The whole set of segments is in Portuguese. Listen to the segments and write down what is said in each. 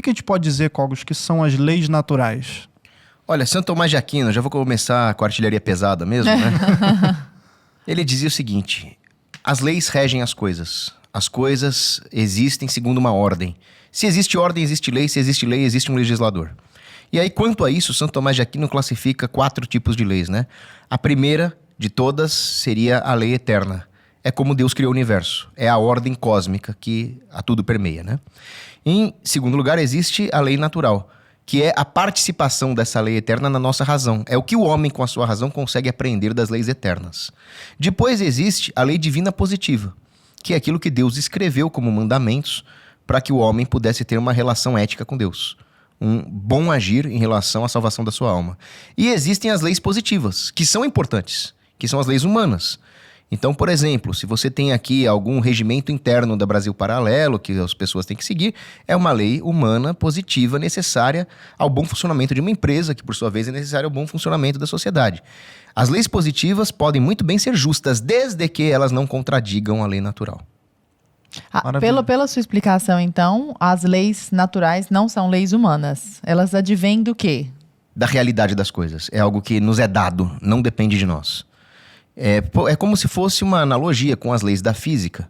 que a gente pode dizer, Cogos, que são as leis naturais? Olha, Santo Tomás de Aquino, já vou começar com a artilharia pesada mesmo, né? Ele dizia o seguinte: as leis regem as coisas. As coisas existem segundo uma ordem. Se existe ordem, existe lei. Se existe lei, existe um legislador. E aí, quanto a isso, Santo Tomás de Aquino classifica 4 tipos de leis, né? A primeira de todas seria a lei eterna. É como Deus criou o universo. É a ordem cósmica que a tudo permeia, né? Em segundo lugar, existe a lei natural, que é a participação dessa lei eterna na nossa razão. É o que o homem, com a sua razão, consegue aprender das leis eternas. Depois existe a lei divina positiva, que é aquilo que Deus escreveu como mandamentos para que o homem pudesse ter uma relação ética com Deus. Um bom agir em relação à salvação da sua alma. E existem as leis positivas, que são importantes, que são as leis humanas. Então, por exemplo, se você tem aqui algum regimento interno da Brasil Paralelo que as pessoas têm que seguir, é uma lei humana positiva necessária ao bom funcionamento de uma empresa, que por sua vez é necessária ao bom funcionamento da sociedade. As leis positivas podem muito bem ser justas, desde que elas não contradigam a lei natural. Pela sua explicação, então, as leis naturais não são leis humanas. Elas advêm do quê? Da realidade das coisas. É algo que nos é dado, não depende de nós. É como se fosse uma analogia com as leis da física.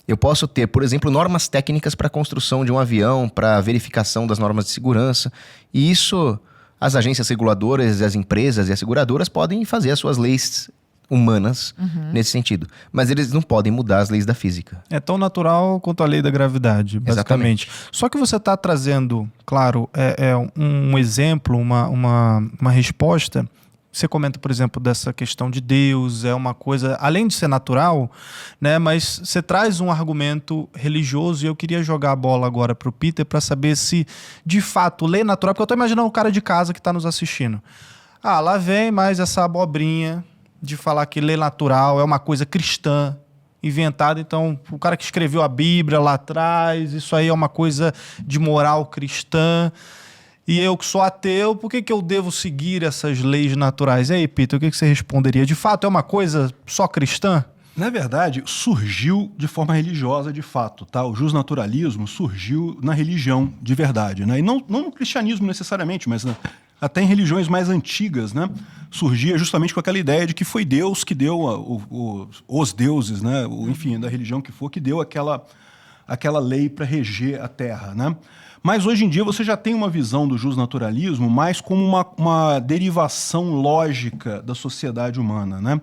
Eu posso ter, por exemplo, normas técnicas para a construção de um avião, para a verificação das normas de segurança. E isso, as agências reguladoras, as empresas e as seguradoras podem fazer as suas leis humanas nesse sentido. Mas eles não podem mudar as leis da física. É tão natural quanto a lei da gravidade, basicamente. Exatamente. Só que você está trazendo, claro, um exemplo, uma resposta. Você comenta, por exemplo, dessa questão de Deus, é uma coisa, além de ser natural, né? Mas você traz um argumento religioso e eu queria jogar a bola agora para o Peter para saber se, de fato, lei natural, porque eu estou imaginando o cara de casa que está nos assistindo. Lá vem mais essa abobrinha de falar que lei natural é uma coisa cristã, inventada. Então, o cara que escreveu a Bíblia lá atrás, isso aí é uma coisa de moral cristã. E eu que sou ateu, por que eu devo seguir essas leis naturais? E aí, Peter, o que você responderia? De fato, é uma coisa só cristã? Na verdade, surgiu de forma religiosa, de fato, tá? O justnaturalismo surgiu na religião de verdade, né? E não no cristianismo necessariamente, mas até em religiões mais antigas, né? Surgia justamente com aquela ideia de que foi Deus que deu, os deuses, né? Enfim, da religião que for, que deu aquela lei para reger a terra, né? Mas hoje em dia você já tem uma visão do justnaturalismo mais como uma derivação lógica da sociedade humana, né?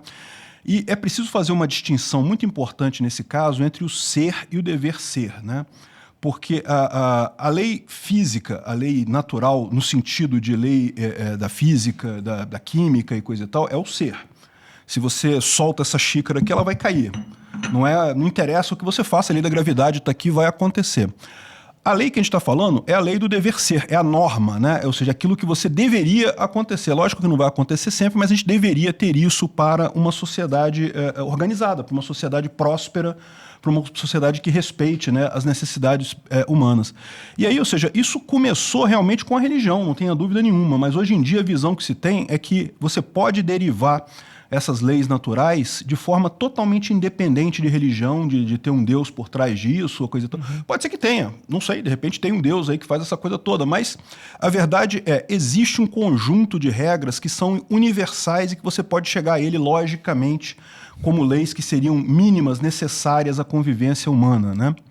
E é preciso fazer uma distinção muito importante nesse caso entre o ser e o dever ser, né? Porque a lei física, a lei natural, no sentido de lei da física, da química e coisa e tal, é o ser. Se você solta essa xícara aqui, ela vai cair. Não interessa o que você faça, a lei da gravidade está aqui, vai acontecer. A lei que a gente está falando é a lei do dever ser, é a norma, né? Ou seja, aquilo que você deveria acontecer. Lógico que não vai acontecer sempre, mas a gente deveria ter isso para uma sociedade organizada, para uma sociedade próspera, para uma sociedade que respeite, né, as necessidades humanas. E aí, ou seja, isso começou realmente com a religião, não tenha dúvida nenhuma, mas hoje em dia a visão que se tem é que você pode derivar essas leis naturais de forma totalmente independente de religião, de ter um Deus por trás disso, ou coisa e tal. Pode ser que tenha, não sei, de repente tem um Deus aí que faz essa coisa toda, mas a verdade existe um conjunto de regras que são universais e que você pode chegar a ele logicamente como leis que seriam mínimas necessárias à convivência humana, né?